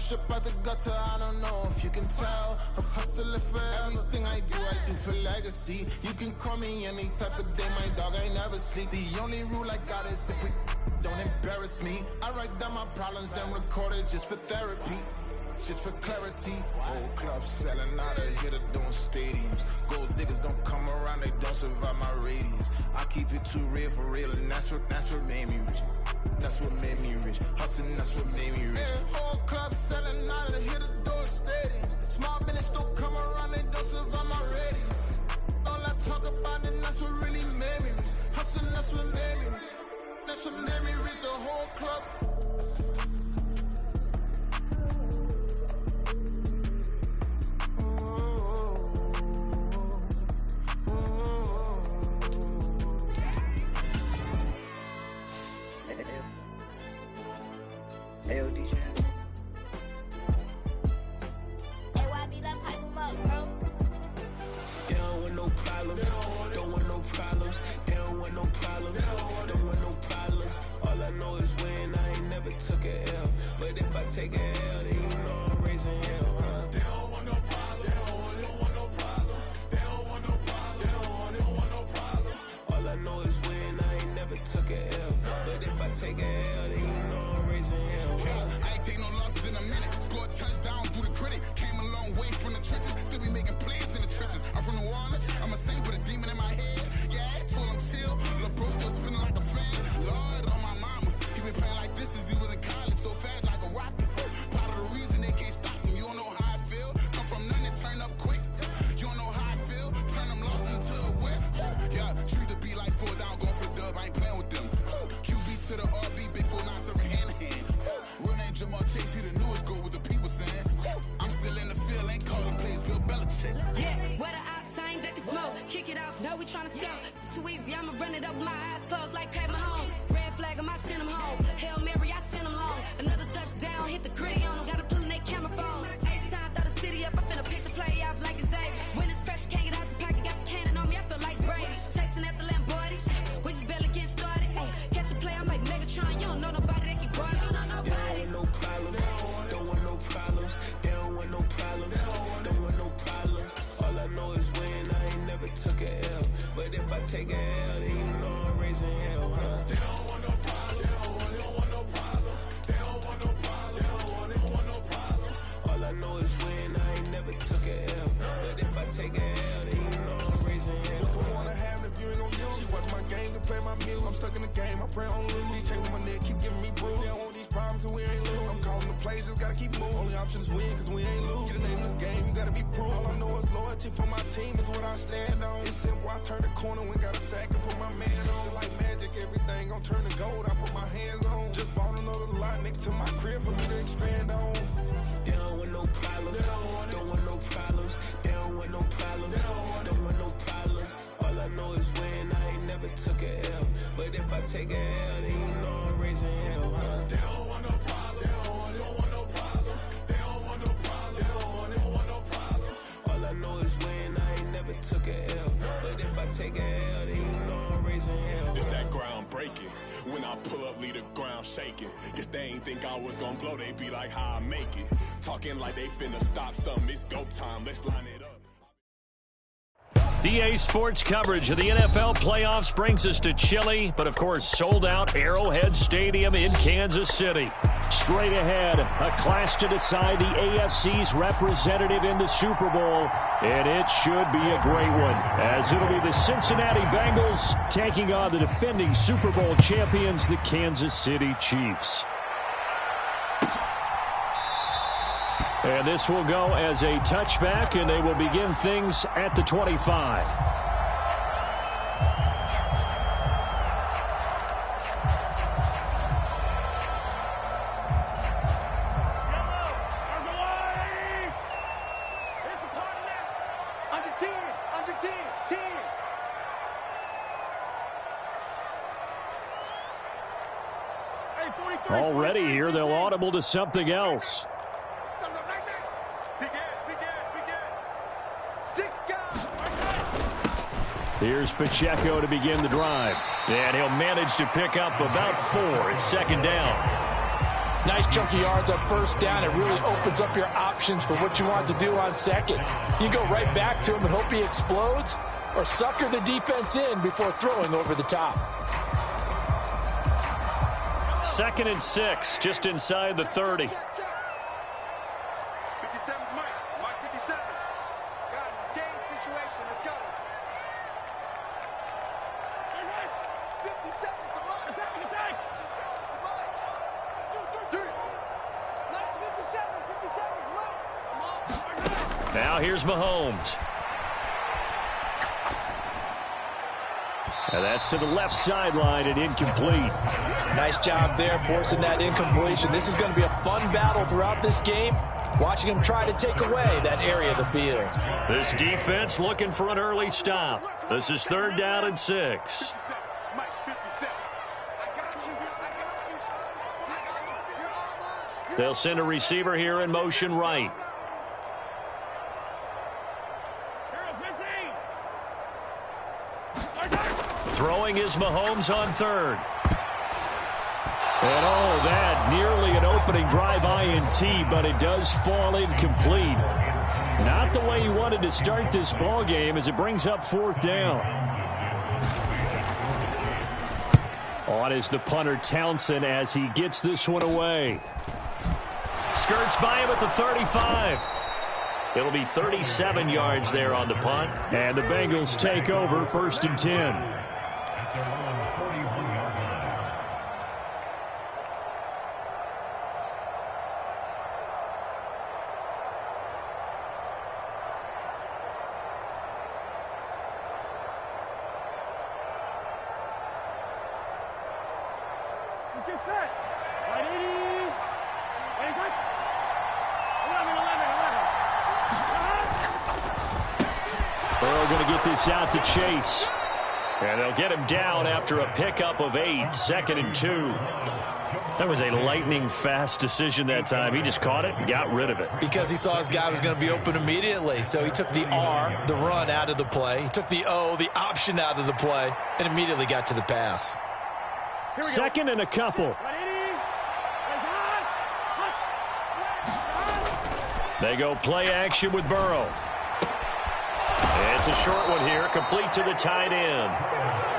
Bishop out the gutter, I don't know if you can tell. I'm hustling for everything I do for legacy. You can call me any type of day, my dog, I never sleep. The only rule I got is if we don't embarrass me. I write down my problems, then record it just for therapy. Just for clarity, old clubs selling out of here to doing stadiums. Gold diggers don't come around, they don't survive my radius. I keep it too real for real, and that's what made me rich. That's what made me rich. Hustling, that's what made me rich. Old clubs selling out of here to doing stadiums. Small business don't come around, they don't survive my radius. All I talk about, and that's what really made me rich. Hustling, that's what made me rich. That's what made me rich. The whole club. Take a L, then you know I'm raising hell, huh? They don't want no problem. They don't want no problem. They don't want no problem. They don't want no problem. All I know is win. I ain't never took a L. But if I take a L, then you know I'm raising hell, huh? I ain't take no losses in a minute. Scored touchdown through the critic. Came a long way from the trenches. Still be making plays in the trenches. I'm from New Orleans. I'm a saint with a demon in my head. Yeah, I told him chill. Lil' bro still spinning like a fan. Lord on my mama. He been playing like this since he was in college. So fast like a rocket. Part of the reason they can't stop me. You don't know how I feel. Come from nothing, turn up quick. You don't know how I feel. Turn them losses into a whip. Yeah, treat the beat like 4 down, going for the dub. I ain't playing with them. QB to the RB, big 4-9 serving hand to hand. Real name Jamal Chase, he the newest goal with the people saying. I'm still in the field, ain't calling plays, Bill Belichick. Yeah, where the ops, I ain't ducking smoke. Kick it off, no, we tryna scope. Too easy, I'ma run it up with my eyes closed like Pat Mahomes. Red flag, I might send him home. Hail Mary, I send him long. Another touchdown, hit the gritty on him. Gotta pull in they camera phones. H-time, throw the city up, I finna pick the play off like it's A. When it's pressure, can't get out the pocket, got the cannon on me, I feel like Brady. Chasing after Lamborghini, we just barely get started. Ay, catch a play, I'm like Megatron, you don't know nobody that can guard it. You don't know nobody. No problem, don't want no problems. They don't want no problems, don't want no problems. All I know is win, I ain't never took a L. But if I take a L, then you know I'm raising hell, huh? They don't want no problems, they don't want no problems. They don't want no problems, they don't want no problems. All I know is win, I ain't never took a L. But if I take a L, then you know I'm raising hell. What's the point of having if you ain't gon' use? She watch my games and play my music. I'm stuck in the game, I pray on lose. These chains on my neck keep giving me bruise. They don't want these problems cause we ain't lose. I'm calling the plays, just gotta keep moving. Only option is win cause we ain't lose. Get the name of this game, you gotta be proof. All I know is loyalty for my team is what I stand on. It's simple, I turn the corner when got a sack and put my man on. Like magic, everything gon' turn to gold, I put my hands on. Just bought another lot next to my crib for me to expand on. They don't want no problems, don't want no problems. They don't want no problems, don't want no problems. All I know is win, I ain't never took a L. But if I take a L, then you know I'm raising hell, huh? They don't want no problems, they don't want no problems. They don't want no problems, they don't want no problems. All I know is win, I ain't never took a L. But if I take a L, then you know I'm raising hell. It's that ground breaking. When I pull up, leave the ground shaking. Guess they ain't think I was gonna blow, they be like, how I make it. Talking like they finna stop something, it's go time, let's line it up. EA Sports coverage of the NFL playoffs brings us to chilly, but of course sold out Arrowhead Stadium in Kansas City. Straight ahead, a clash to decide the AFC's representative in the Super Bowl, and it should be a great one, as it'll be the Cincinnati Bengals taking on the defending Super Bowl champions, the Kansas City Chiefs. And this will go as a touchback, and they will begin things at the 25. Already here, they'll audible to something else. Here's Pacheco to begin the drive. And he'll manage to pick up about 4 at second down. Nice chunky yards on first down. It really opens up your options for what you want to do on second. You go right back to him and hope he explodes, or sucker the defense in before throwing over the top. 2nd and 6, just inside the 30. 57's Mike. Mike 57. Guys, it's game situation. Let's go. 57 for Mike. Attack, attack. 57 for Mike. Nice 57. 57's Mike. Now here's Mahomes. And that's to the left sideline and incomplete. Nice job there forcing that incompletion. This is going to be a fun battle throughout this game. Watching him try to take away that area of the field. This defense looking for an early stop. This is 3rd down and 6. Mike 57. They'll send a receiver here in motion right. Throwing is Mahomes on 3rd. And oh, that nearly an opening drive INT, but it does fall incomplete. Not the way he wanted to start this ball game as it brings up 4th down. On is the punter Townsend as he gets this one away. Skirts by him at the 35. It'll be 37 yards there on the punt. And the Bengals take over 1st and 10. Let's get set. Right 80. Wait, quick. 11. Burrow going to get this out to Chase. And they'll get him down after a pickup of 8. 2nd and 2. That was a lightning-fast decision that time. He just caught it and got rid of it. Because he saw his guy was going to be open immediately. So he took the R, the run, out of the play. He took the O, the option, out of the play, and immediately got to the pass. 2nd and a couple. They go play action with Burrow. It's a short one here, complete to the tight end.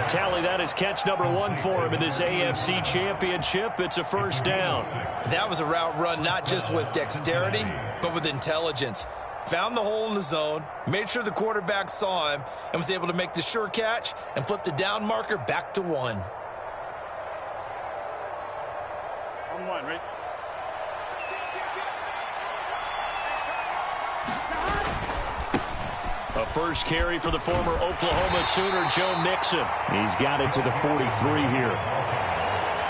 Tally that is catch number 1 for him in this AFC Championship. It's a 1st down. That was a route run not just with dexterity, but with intelligence. Found the hole in the zone, made sure the quarterback saw him, and was able to make the sure catch and flip the down marker back to 1. On 1, right? A first carry for the former Oklahoma Sooner, Joe Mixon. He's got it to the 43 here.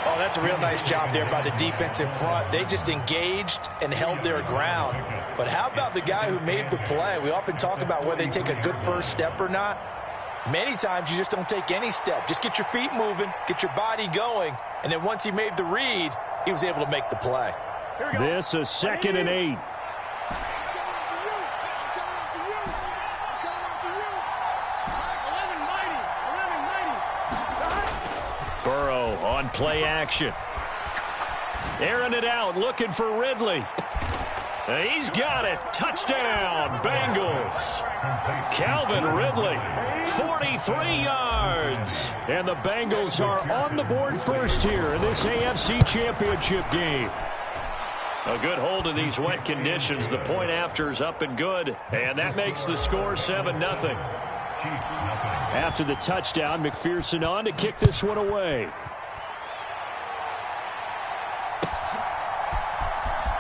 Oh, that's a real nice job there by the defensive front. They just engaged and held their ground. But how about the guy who made the play? We often talk about whether they take a good first step or not. Many times you just don't take any step. Just get your feet moving, get your body going, and then once he made the read, he was able to make the play. This is 2nd and 8. Burrow on play action. Airing it out, looking for Ridley. He's got it. Touchdown, Bengals. Calvin Ridley, 43 yards. And the Bengals are on the board first here in this AFC Championship game. A good hold in these wet conditions. The point after is up and good. And that makes the score 7-0. After the touchdown, McPherson on to kick this one away.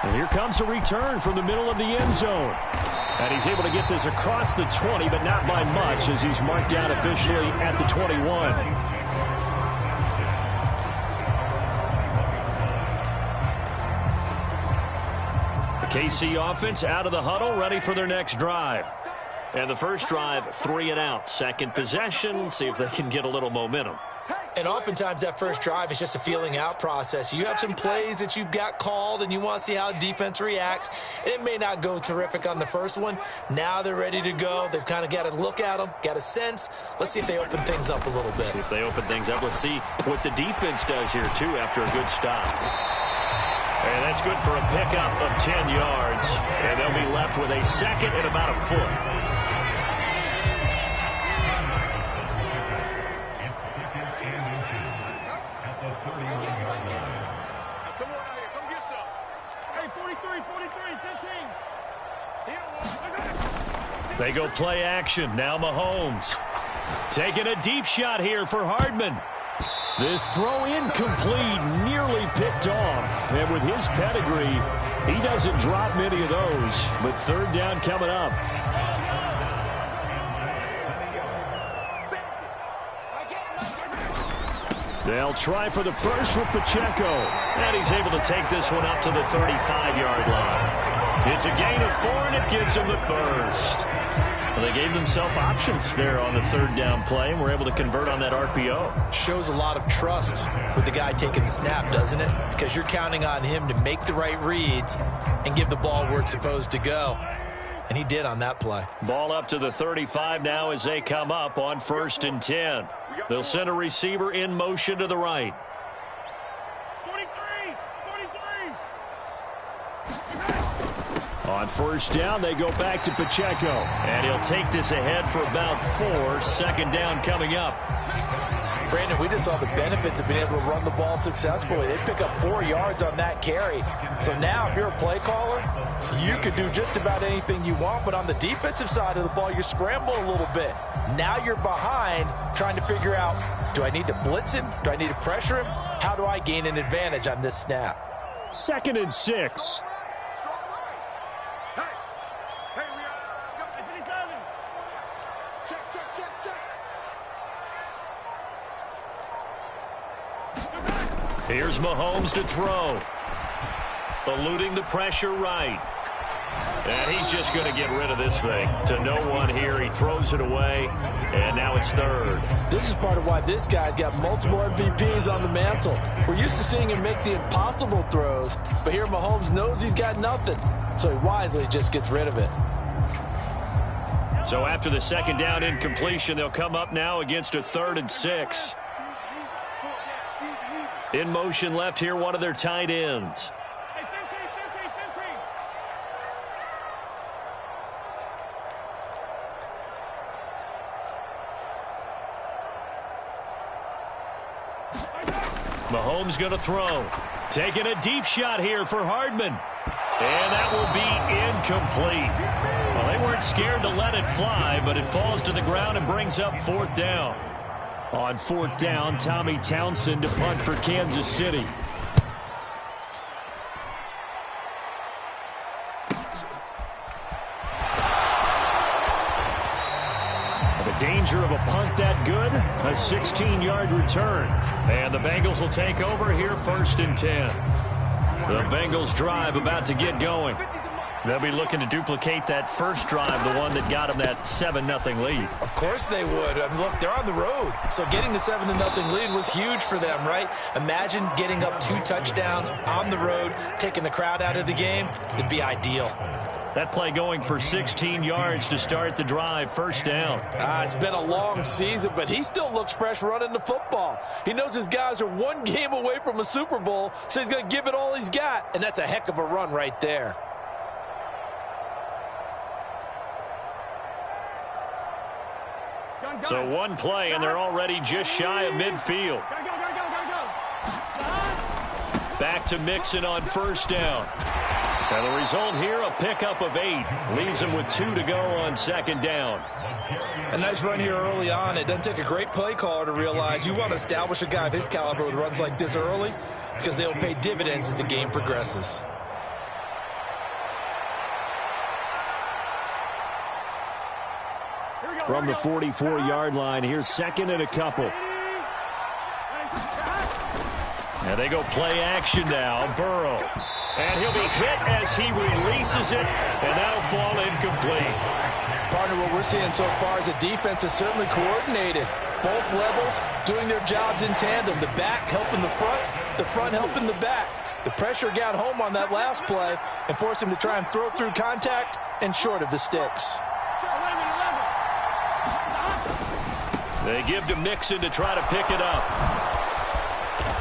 And here comes a return from the middle of the end zone. And he's able to get this across the 20, but not by much as he's marked down officially at the 21. The KC offense out of the huddle, ready for their next drive. And the first drive, 3 and out. Second possession, see if they can get a little momentum. And oftentimes that first drive is just a feeling out process. You have some plays that you've got called and you want to see how defense reacts. It may not go terrific on the first one. Now they're ready to go. They've kind of got to look at them, got a sense. Let's see if they open things up a little bit. See if they open things up. Let's see what the defense does here, too, after a good stop. And that's good for a pickup of 10 yards. And they'll be left with a second and about a foot. They go play action. Now Mahomes taking a deep shot here for Hardman. This throw incomplete, nearly picked off. And with his pedigree, he doesn't drop many of those. But third down coming up. They'll try for the first with Pacheco. And he's able to take this one up to the 35-yard line. It's a gain of 4, and it gives him the first. Well, they gave themselves options there on the third down play, and were able to convert on that RPO. Shows a lot of trust with the guy taking the snap, doesn't it? Because you're counting on him to make the right reads and give the ball where it's supposed to go. And he did on that play. Ball up to the 35 now as they come up on 1st and 10. They'll send a receiver in motion to the right. 43! On 1st down, they go back to Pacheco. And he'll take this ahead for about 4. Second down coming up. Brandon, we just saw the benefits of being able to run the ball successfully. They pick up 4 yards on that carry. So now if you're a play caller, you could do just about anything you want. But on the defensive side of the ball, you scramble a little bit. Now you're behind trying to figure out, do I need to blitz him? Do I need to pressure him? How do I gain an advantage on this snap? 2nd and 6. Here's Mahomes to throw. Eluding the pressure right. And he's just going to get rid of this thing. To no one here. He throws it away. And now it's 3rd. This is part of why this guy's got multiple MVPs on the mantle. We're used to seeing him make the impossible throws. But here Mahomes knows he's got nothing. So he wisely just gets rid of it. So after the 2nd down incompletion, they'll come up now against a 3rd and 6. In motion left here, one of their tight ends. Mahomes going to throw. Taking a deep shot here for Hardman. And that will be incomplete. Well, they weren't scared to let it fly, but it falls to the ground and brings up 4th down. On 4th down, Tommy Townsend to punt for Kansas City. The danger of a punt that good, a 16-yard return. And the Bengals will take over here 1st and 10. The Bengals drive about to get going. They'll be looking to duplicate that first drive, the one that got them that 7-0 lead. Of course they would. I mean, look, they're on the road. So getting the 7-0 lead was huge for them, right? Imagine getting up 2 touchdowns on the road, taking the crowd out of the game. It'd be ideal. That play going for 16 yards to start the drive. 1st down. It's been a long season, but he still looks fresh running the football. He knows his guys are 1 game away from a Super Bowl, so he's going to give it all he's got. And that's a heck of a run right there. So 1 play, and they're already just shy of midfield. Back to Mixon on 1st down. And the result here, a pickup of 8. Leaves him with 2 to go on 2nd down. A nice run here early on. It doesn't take a great play caller to realize you want to establish a guy of his caliber with runs like this early, because they'll pay dividends as the game progresses. From the 44-yard line, here's 2nd and a couple. And they go play action now. Burrow. And he'll be hit as he releases it, and that'll fall incomplete. Partner, what we're seeing so far is the defense is certainly coordinated. Both levels doing their jobs in tandem. The back helping the front helping the back. The pressure got home on that last play and forced him to try and throw through contact and short of the sticks. They give to Mixon to try to pick it up.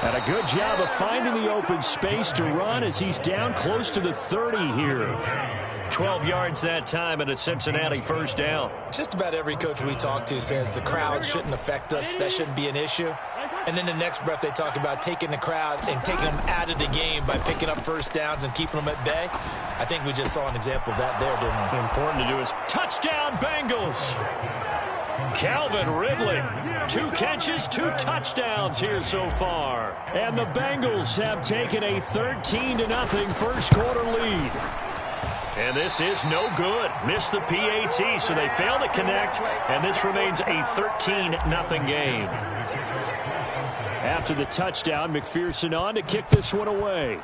And a good job of finding the open space to run as he's down close to the 30 here. 12 yards that time and a Cincinnati first down. Just about every coach we talk to says the crowd shouldn't affect us. That shouldn't be an issue. And then the next breath they talk about taking the crowd and taking them out of the game by picking up first downs and keeping them at bay. I think we just saw an example of that there, didn't we? Important to do is touchdown Bengals. Calvin Ridley, 2 catches, 2 touchdowns here so far. And the Bengals have taken a 13-0 first quarter lead. And this is no good. Missed the PAT, so they fail to connect, and this remains a 13-0 game. After the touchdown, McPherson on to kick this one away.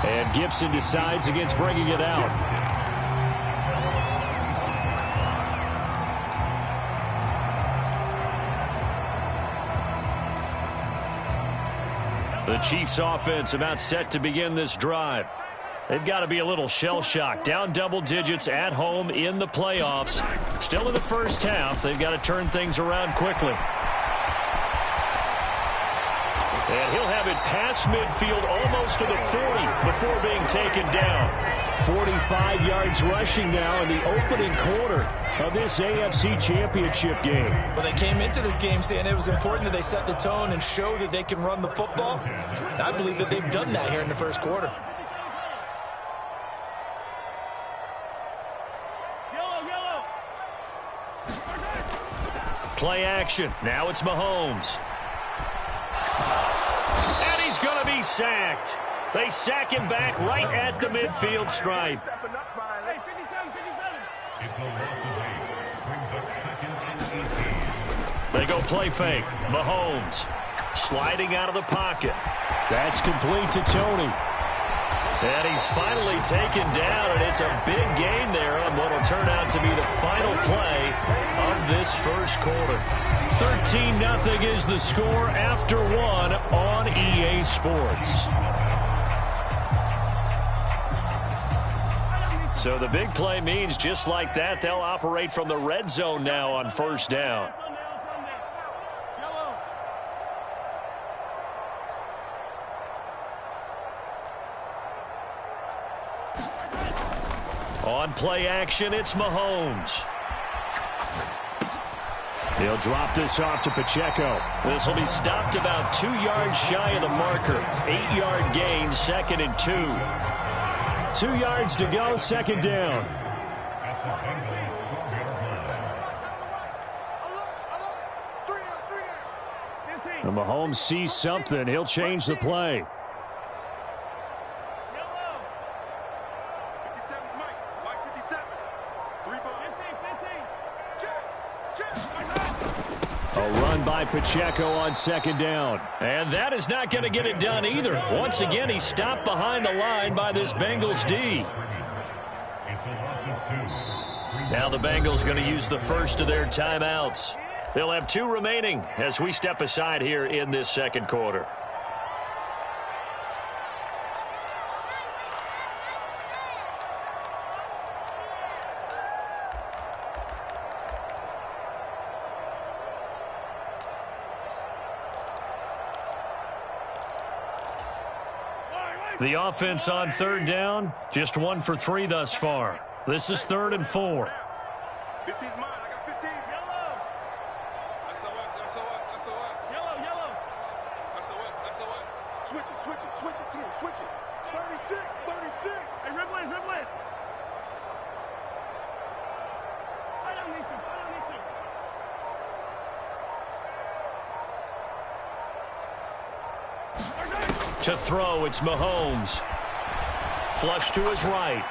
And Gibson decides against bringing it out. The Chiefs offense about set to begin this drive. They've got to be a little shell-shocked. Down double digits at home in the playoffs. Still in the first half. They've got to turn things around quickly. And he'll have it past midfield almost to the 40 before being taken down. 45 yards rushing now in the opening quarter of this AFC Championship game. Well, they came into this game saying it was important that they set the tone and show that they can run the football. And I believe that they've done that here in the first quarter. Play action. Now it's Mahomes. And he's going to be sacked. They sack him back right at the midfield stripe. They go play fake. Mahomes sliding out of the pocket. That's complete to Tony. And he's finally taken down, and it's a big gain there on what will turn out to be the final play of this first quarter. 13-0 is the score after 1 on EA Sports. So the big play means just like that, they'll operate from the red zone now on first down. On play action, it's Mahomes. He'll drop this off to Pacheco. This will be stopped about 2 yards shy of the marker. 8-yard gain, 2nd and 2. 2 yards to go, 2nd down. And Mahomes sees something. He'll change the play. A run by Pacheco on 2nd down. And that is not going to get it done either. Once again, he's stopped behind the line by this Bengals D. Now the Bengals going to use the first of their timeouts. They'll have 2 remaining as we step aside here in this second quarter. The offense on 3rd down, just 1 for 3 thus far. This is 3rd and 4. 15's mine. I got 15. Yellow. SOS. Yellow. SOS. Switch it. Come on, switch it. 36. Hey, dribble it. Fight on these two. To throw, it's Mahomes. Flush to his right.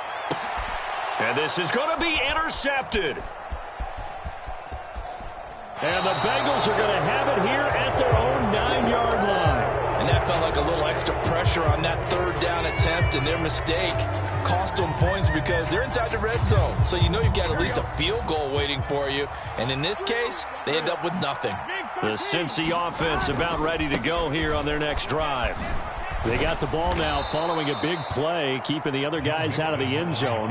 And this is going to be intercepted. And the Bengals are going to have it here at their own 9-yard line. And that felt like a little extra pressure on that 3rd down attempt, and their mistake cost them points because they're inside the red zone. So you know you've got at least a field goal waiting for you. And in this case, they end up with nothing. The Cincy offense about ready to go here on their next drive. They got the ball now following a big play, keeping the other guys out of the end zone.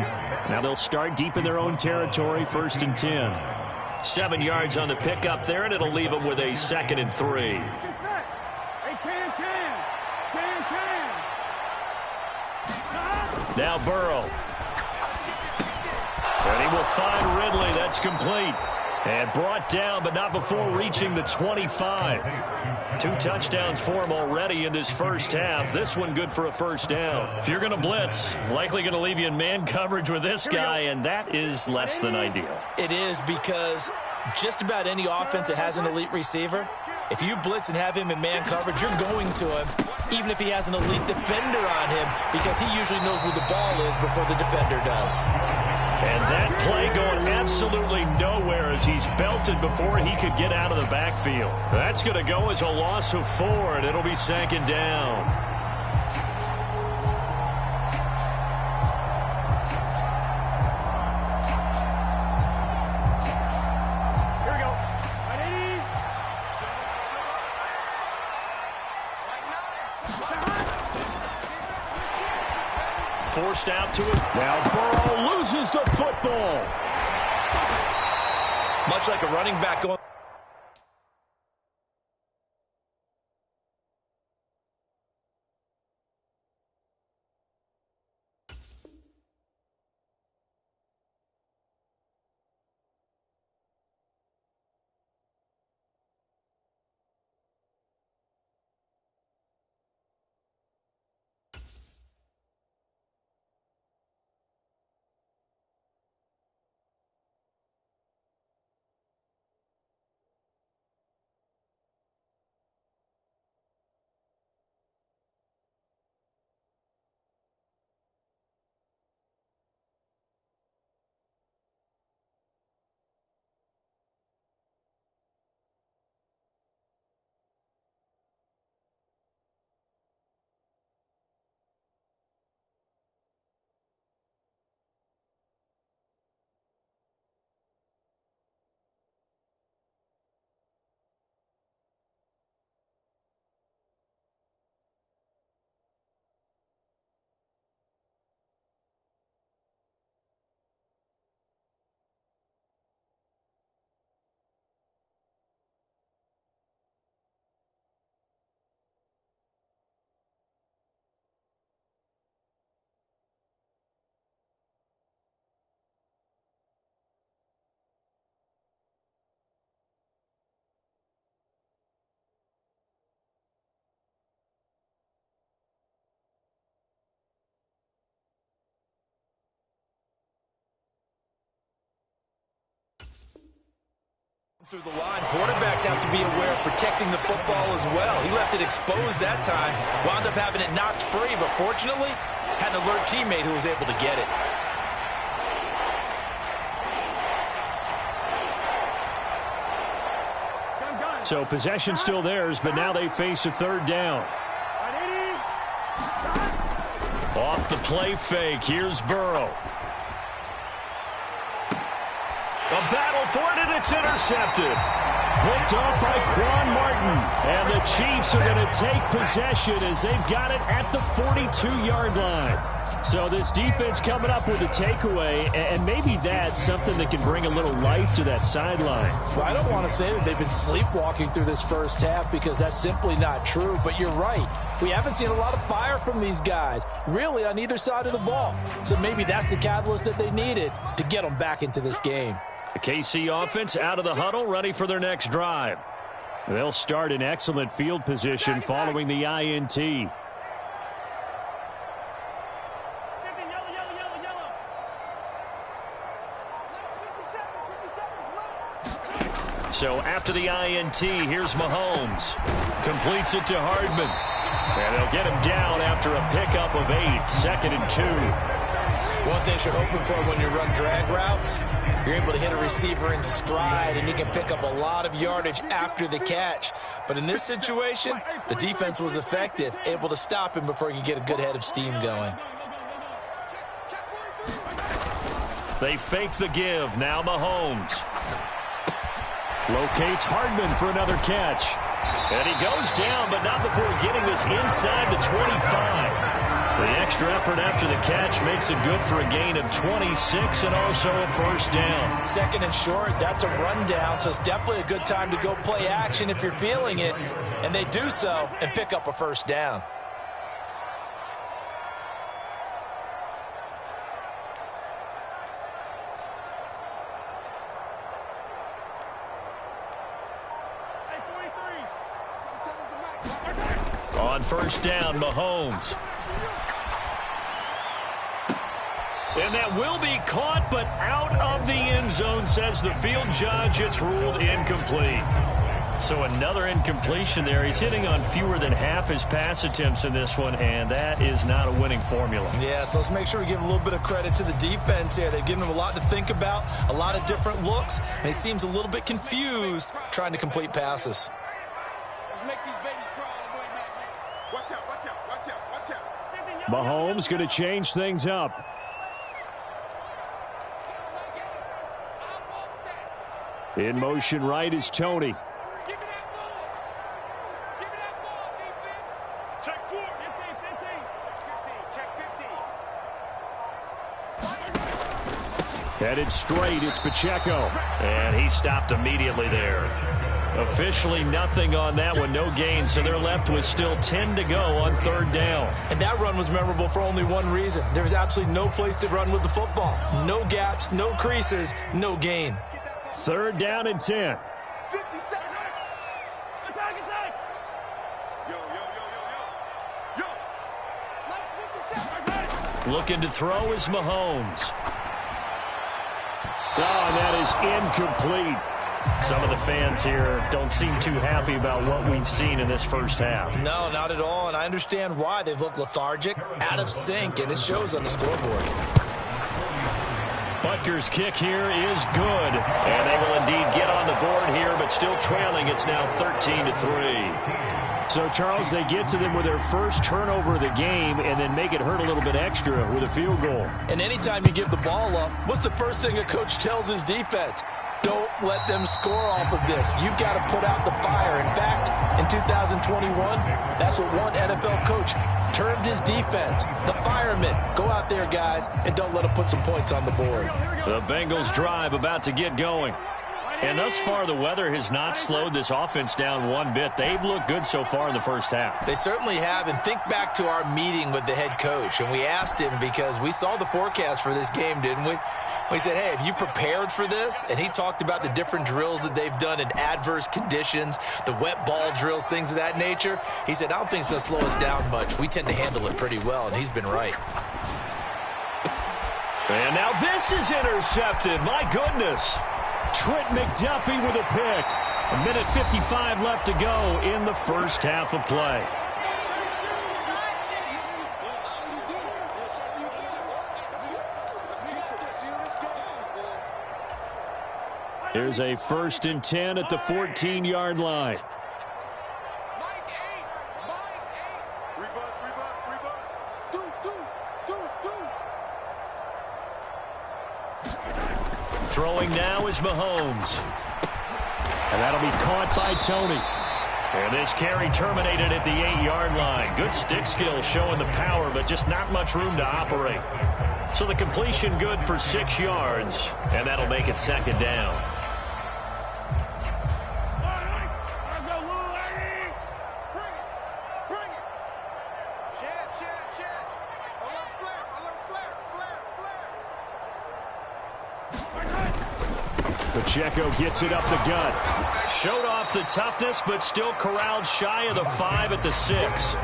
Now they'll start deep in their own territory, 1st and 10. 7 yards on the pickup there, and it'll leave them with a 2nd and 3. Hey, can. Now Burrow. And he will find Ridley. That's complete. And brought down, but not before reaching the 25. 2 touchdowns for him already in this first half. This one good for a first down. If you're going to blitz, likely going to leave you in man coverage with this guy, and that is less than ideal. It is, because just about any offense that has an elite receiver, if you blitz and have him in man coverage, you're going to him, even if he has an elite defender on him, because he usually knows where the ball is before the defender does. And that play going absolutely nowhere as he's belted before he could get out of the backfield. That's going to go as a loss of 4, and it'll be 2nd down. Here we go. 180. Forced out to it. Now Burrow loses the football. Much like a running back going. Through the line, quarterbacks have to be aware of protecting the football as well. He left it exposed that time, wound up having it knocked free, but fortunately had an alert teammate who was able to get it. So possession still theirs, but now they face a 3rd down. Off the play fake, here's Burrow. A battle for it, and it's intercepted. Picked off by Quan Martin. And the Chiefs are going to take possession as they've got it at the 42-yard line. So this defense coming up with a takeaway, and maybe that's something that can bring a little life to that sideline. Well, I don't want to say that they've been sleepwalking through this first half, because that's simply not true, but you're right. We haven't seen a lot of fire from these guys, really, on either side of the ball. So maybe that's the catalyst that they needed to get them back into this game. The KC offense out of the huddle, ready for their next drive. They'll start in excellent field position following the INT. So after the INT, here's Mahomes. Completes it to Hardman. And they'll get him down after a pickup of 8, 2nd and 2. One thing you're hoping for when you run drag routes, you're able to hit a receiver in stride, and he can pick up a lot of yardage after the catch. But in this situation, the defense was effective, able to stop him before he could get a good head of steam going. They fake the give. Now Mahomes. Locates Hardman for another catch. And he goes down, but not before getting this inside the 25. The extra effort after the catch makes it good for a gain of 26 and also a first down. Second and short, that's a rundown, so it's definitely a good time to go play action if you're feeling it. And they do so and pick up a first down. On first down, Mahomes. And that will be caught, but out of the end zone, says the field judge. It's ruled incomplete. So another incompletion there. He's hitting on fewer than half his pass attempts in this one, and that is not a winning formula. Yeah, so let's make sure we give a little bit of credit to the defense here. They've given him a lot to think about, a lot of different looks, and he seems a little bit confused trying to complete passes. Let's make these babies crawl. Watch out, watch out, watch out, watch out. Mahomes going to change things up. In motion right is Tony. Give me that ball. Give me that ball, defense. Check 4. 15. Check 15. Headed straight, it's Pacheco. And he stopped immediately there. Officially nothing on that one, no gain, so they're left with still 10 to go on third down. And that run was memorable for only one reason. There was absolutely no place to run with the football. No gaps, no creases, no gain. Third down and 10. 50 seconds. Attack, attack. Yo, yo, yo, yo, yo. Yo. Last 50 seconds. Looking to throw is Mahomes. Oh, and that is incomplete. Some of the fans here don't seem too happy about what we've seen in this first half. No, not at all, and I understand why. They've looked lethargic, out of sync, and it shows on the scoreboard. Butker's kick here is good, and they will indeed get on the board here, but still trailing. It's now 13-3. So, Charles, they get to them with their first turnover of the game and then make it hurt a little bit extra with a field goal. And anytime you give the ball up, what's the first thing a coach tells his defense? Don't let them score off of this. You've got to put out the fire. In fact, in 2021, that's what one NFL coach termed his defense. The firemen. Go out there, guys, and don't let them put some points on the board. The Bengals drive about to get going. And thus far, the weather has not slowed this offense down one bit. They've looked good so far in the first half. They certainly have. And think back to our meeting with the head coach. And we asked him because we saw the forecast for this game, didn't we? We said, hey, have you prepared for this? And he talked about the different drills that they've done in adverse conditions, the wet ball drills, things of that nature. He said, I don't think it's going to slow us down much. We tend to handle it pretty well, and he's been right. And now this is intercepted. My goodness. Trent McDuffie with a pick. A minute 55 left to go in the first half of play. Here's a 1st and 10 at the 14-yard line. Mike 8. 3 buzz. Deuce. Throwing now is Mahomes. And that'll be caught by Tony. And this carry terminated at the 8-yard line. Good stick skill showing the power, but just not much room to operate. So the completion good for 6 yards, and that'll make it 2nd down. Pacheco gets it up the gut. Showed off the toughness, but still corralled shy of the 5 at the 6.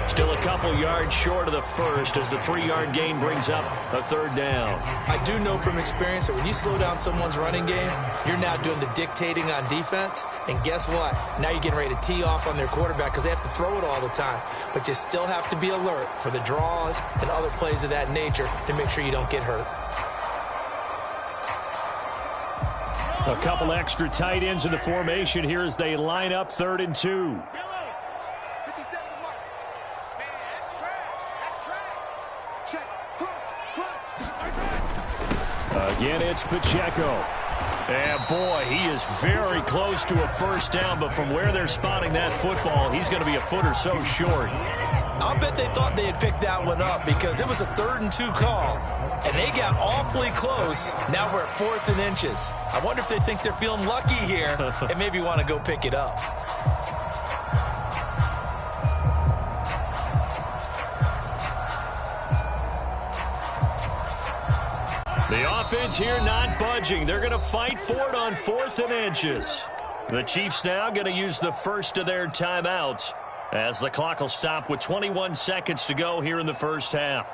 Still a couple yards short of the first as the 3-yard gain brings up a 3rd down. I do know from experience that when you slow down someone's running game, you're now doing the dictating on defense. And guess what? Now you're getting ready to tee off on their quarterback because they have to throw it all the time. But you still have to be alert for the draws and other plays of that nature to make sure you don't get hurt. A couple extra tight ends in the formation here as they line up 3rd and 2. Again, it's Pacheco. And boy, he is very close to a 1st down, but from where they're spotting that football, he's going to be a foot or so short. I'll bet they thought they had picked that one up because it was a 3rd and 2 call, and they got awfully close. Now we're at 4th and inches. I wonder if they think they're feeling lucky here and maybe want to go pick it up. The offense here not budging. They're going to fight for it on 4th and inches. The Chiefs now going to use the first of their timeouts as the clock will stop with 21 seconds to go here in the first half.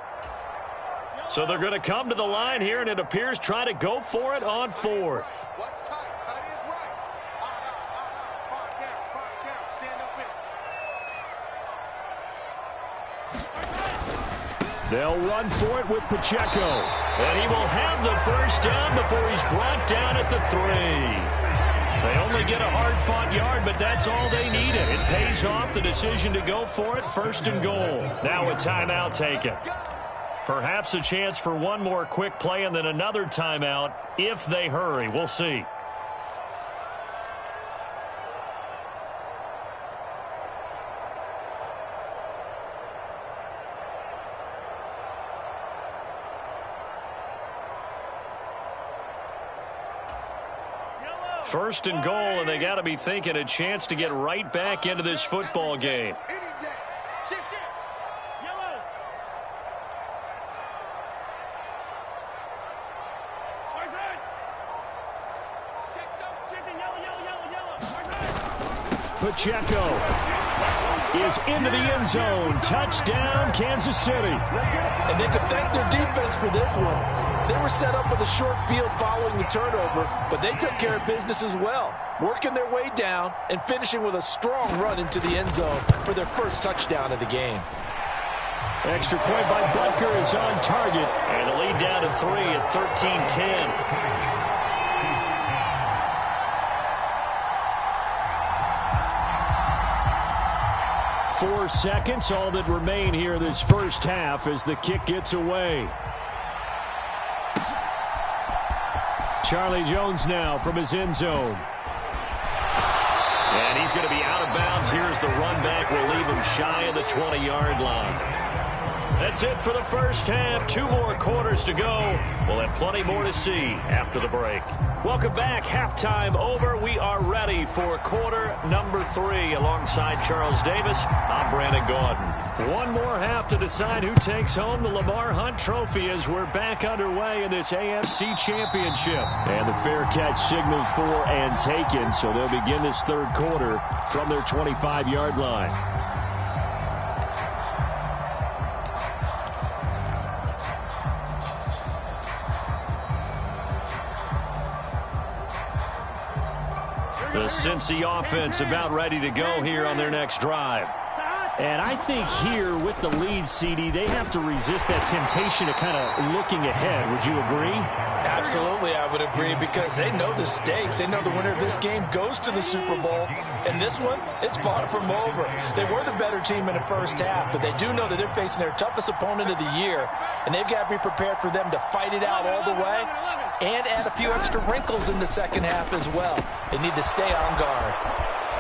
So they're going to come to the line here, and it appears try to go for it on 4th. They'll run for it with Pacheco. And he will have the first down before he's brought down at the 3. They only get a hard-fought yard, but that's all they needed. It pays off the decision to go for it, 1st and goal. Now a timeout taken. Perhaps a chance for one more quick play and then another timeout if they hurry. We'll see. First and goal, and they got to be thinking a chance to get right back into this football game. Pacheco is into the end zone. Touchdown, Kansas City. And they could thank their defense for this one. They were set up with a short field following the turnover, but they took care of business as well, working their way down and finishing with a strong run into the end zone for their first touchdown of the game. Extra point by Butker is on target, and the lead down to 3 at 13-10. 4 seconds, all that remain here this first half as the kick gets away. Charlie Jones now from his end zone. And he's going to be out of bounds here as the run back will leave him shy of the 20-yard line. That's it for the first half. 2 more quarters to go. We'll have plenty more to see after the break. Welcome back. Halftime over. We are ready for quarter number 3. Alongside Charles Davis, I'm Brandon Gaudin. One more half to decide who takes home the Lamar Hunt Trophy as we're back underway in this AFC Championship. And the fair catch signaled for and taken, so they'll begin this third quarter from their 25-yard line. The Cincy offense about ready to go here on their next drive. And I think here with the lead, CD, they have to resist that temptation to kind of looking ahead. Would you agree? Absolutely, I would agree, because they know the stakes. They know the winner of this game goes to the Super Bowl. And this one, it's far from over. They were the better team in the first half, but they do know that they're facing their toughest opponent of the year. And they've got to be prepared for them to fight it out all the way and add a few extra wrinkles in the second half as well. They need to stay on guard.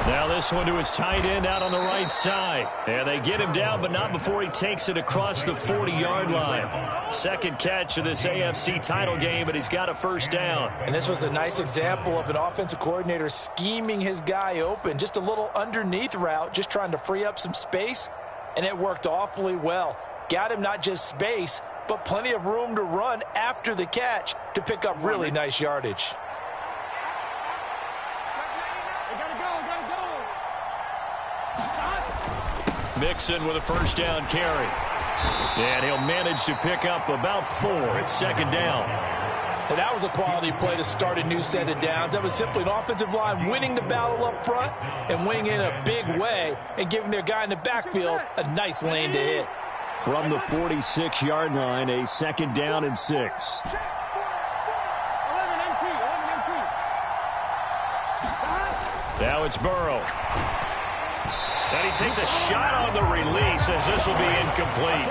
Now this one to his tight end out on the right side. And they get him down, but not before he takes it across the 40-yard line. Second catch of this AFC title game, but he's got a first down. And this was a nice example of an offensive coordinator scheming his guy open. Just a little underneath route, just trying to free up some space, and it worked awfully well. Got him not just space, but plenty of room to run after the catch to pick up really nice yardage. Mixon with a first down carry. And he'll manage to pick up about 4. It's second down. And that was a quality play to start a new set of downs. That was simply an offensive line winning the battle up front and winning in a big way and giving their guy in the backfield a nice lane to hit. From the 46-yard line, a second down and 6. Now it's Burrow. And he takes a shot on the release as this will be incomplete.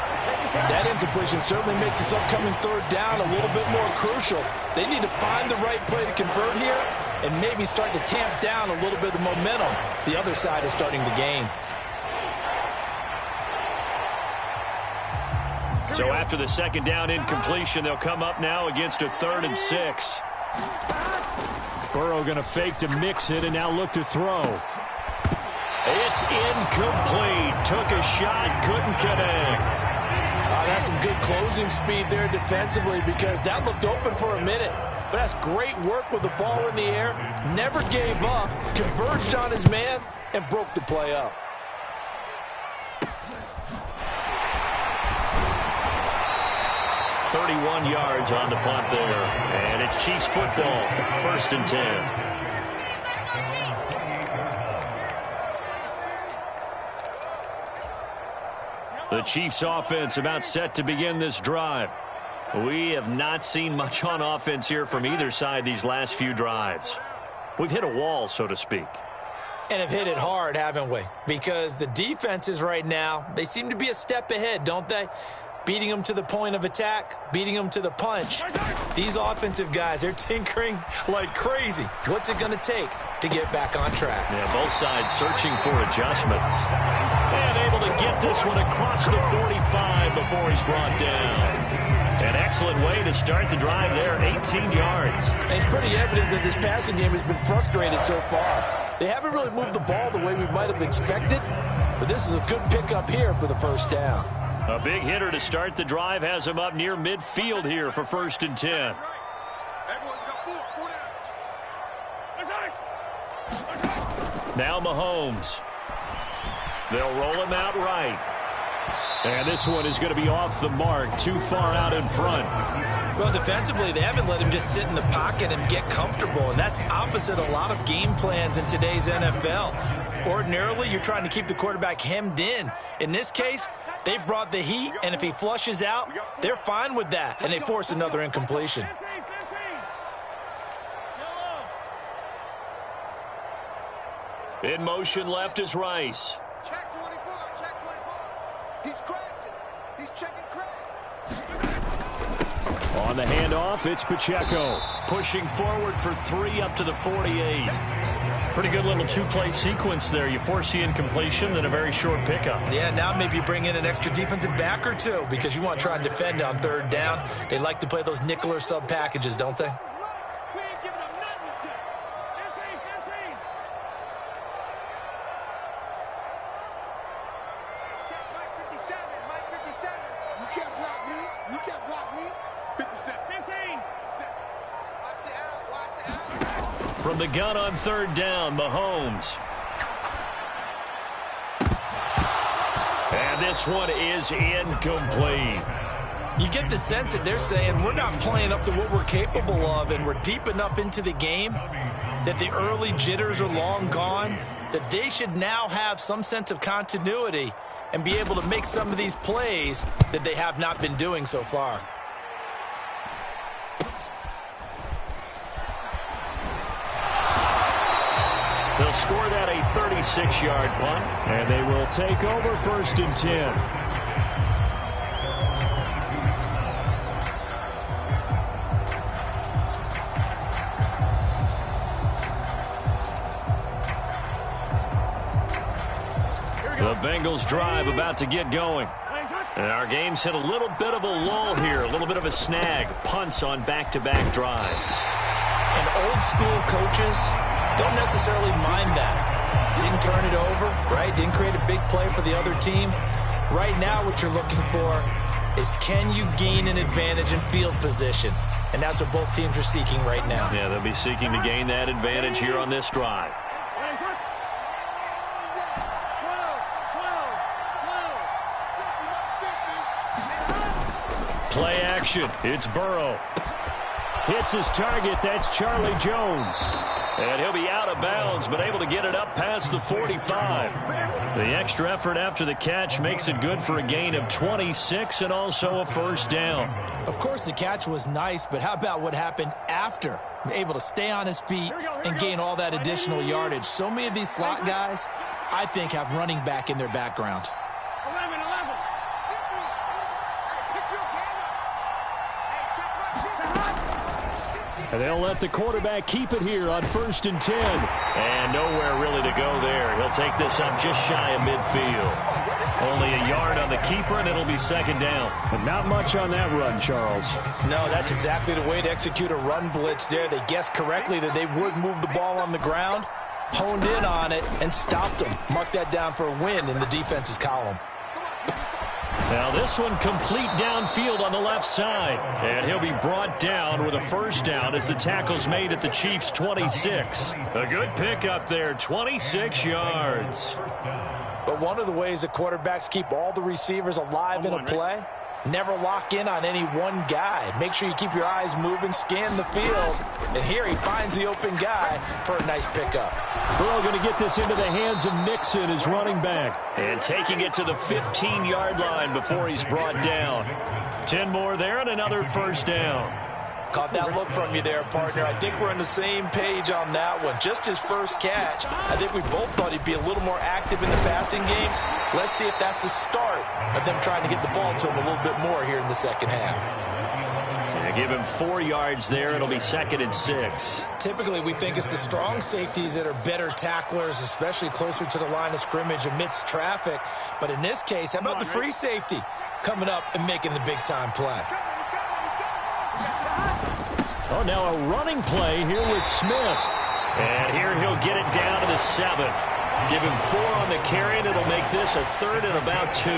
That incompletion certainly makes this upcoming third down a little bit more crucial. They need to find the right play to convert here and maybe start to tamp down a little bit of the momentum the other side is starting to gain. So after the second down incompletion, they'll come up now against a 3rd and 6. Burrow going to fake to mix it and now look to throw. It's incomplete. Took a shot, couldn't connect. That's some good closing speed there defensively because that looked open for a minute. But that's great work with the ball in the air. Never gave up, converged on his man, and broke the play up. "31 yards on the punt there. And it's Chiefs football, 1st and 10. The Chiefs offense about set to begin this drive. We have not seen much on offense here from either side these last few drives. We've hit a wall, so to speak. And have hit it hard, haven't we? Because the defenses right now, they seem to be a step ahead, don't they? Beating them to the point of attack, beating them to the punch. These offensive guys, they're tinkering like crazy. What's it going to take to get back on track? Yeah, both sides searching for adjustments. And able to get this one across the 45 before he's brought down. An excellent way to start the drive there, 18 yards. And it's pretty evident that this passing game has been frustrated so far. They haven't really moved the ball the way we might have expected, but this is a good pickup here for the 1st down. A big hitter to start the drive has him up near midfield here for 1st and 10. Now Mahomes. They'll roll him out right. And this one is going to be off the mark, too far out in front. Well, defensively, they haven't let him just sit in the pocket and get comfortable, and that's opposite a lot of game plans in today's NFL. Ordinarily, you're trying to keep the quarterback hemmed in. In this case, they brought the heat, and if he flushes out, they're fine with that, and they force another incompletion. In motion left is Rice. Check 24, check 24. He's crashing. He's checking crash. On the handoff, it's Pacheco. Pushing forward for 3 up to the 48. Pretty good little 2-play sequence there. You force the incompletion, then a very short pickup. Yeah, now maybe you bring in an extra defensive back or two because you want to try and defend on 3rd down. They like to play those nickel or sub packages, don't they? From the gun on 3rd down, Mahomes. And this one is incomplete. You get the sense that they're saying we're not playing up to what we're capable of, and we're deep enough into the game that the early jitters are long gone, that they should now have some sense of continuity and be able to make some of these plays that they have not been doing so far. They'll score that a 36-yard punt. And they will take over 1st and 10. The Bengals drive about to get going. And our game's hit a little bit of a lull here, a little bit of a snag. Punts on back-to-back drives. And old school coaches don't necessarily mind that. Didn't turn it over, right? Didn't create a big play for the other team. Right now what you're looking for is can you gain an advantage in field position? And that's what both teams are seeking right now. Yeah, they'll be seeking to gain that advantage here on this drive. Play action. It's Burrow. Hits his target. That's Charlie Jones. And he'll be out of bounds, but able to get it up past the 45. The extra effort after the catch makes it good for a gain of 26 and also a 1st down. Of course, the catch was nice, but how about what happened after? Able to stay on his feet and gain all that additional yardage. So many of these slot guys, I think, have running back in their background. And they'll let the quarterback keep it here on 1st and 10. And nowhere really to go there. He'll take this up just shy of midfield. Only a yard on the keeper, and it'll be second down. But not much on that run, Charles. No, that's exactly the way to execute a run blitz there. They guessed correctly that they would move the ball on the ground, honed in on it, and stopped them. Mark that down for a win in the defense's column. Now this one complete downfield on the left side. And he'll be brought down with a first down as the tackle's made at the Chiefs' 26. A good pickup there, 26 yards. But one of the ways that quarterbacks keep all the receivers alive in a play, never lock in on any one guy. Make sure you keep your eyes moving, scan the field. And here he finds the open guy for a nice pickup. Burrow going to get this into the hands of Mixon, his running back. And taking it to the 15-yard line before he's brought down. 10 more there and another first down. Caught that look from you there, partner. I think we're on the same page on that one. Just his first catch. I think we both thought he'd be a little more active in the passing game. Let's see if that's the start of them trying to get the ball to him a little bit more here in the second half. Yeah, give him 4 yards there. It'll be 2nd and 6. Typically, we think it's the strong safeties that are better tacklers, especially closer to the line of scrimmage amidst traffic. But in this case, how about the free safety coming up and making the big-time play? Oh, now a running play here with Smith. And here he'll get it down to the 7. Give him 4 on the carry, and it'll make this a 3rd and about 2.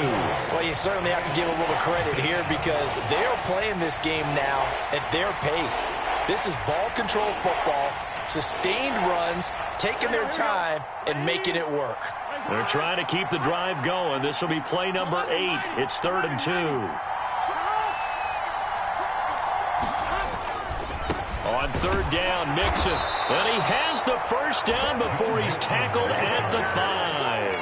Well, you certainly have to give a little credit here because they are playing this game now at their pace. This is ball control football, sustained runs, taking their time, and making it work. They're trying to keep the drive going. This will be play number 8. It's 3rd and 2. On 3rd down, Mixon. And he has the first down before he's tackled at the 5.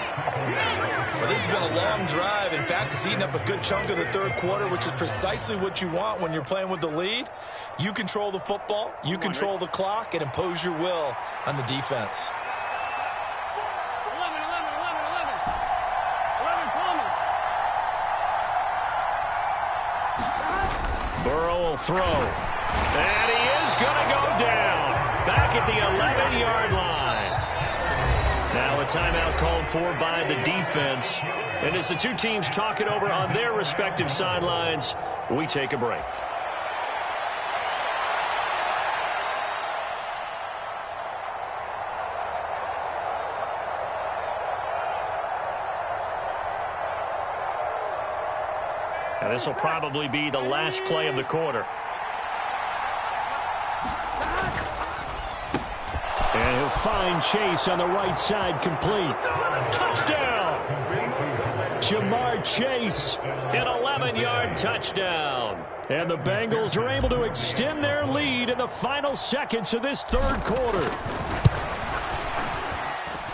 Well, this has been a long drive. In fact, it's eaten up a good chunk of the 3rd quarter, which is precisely what you want when you're playing with the lead. You control the football, you control the clock, and impose your will on the defense. 11 Burrow will throw. And he is going to go down. Back at the 11-yard line. Now a timeout called for by the defense. And as the two teams talk it over on their respective sidelines, we take a break. Now this will probably be the last play of the quarter. And he'll find Chase on the right side, complete. Touchdown! Jamar Chase. An 11-yard touchdown. And the Bengals are able to extend their lead in the final seconds of this 3rd quarter.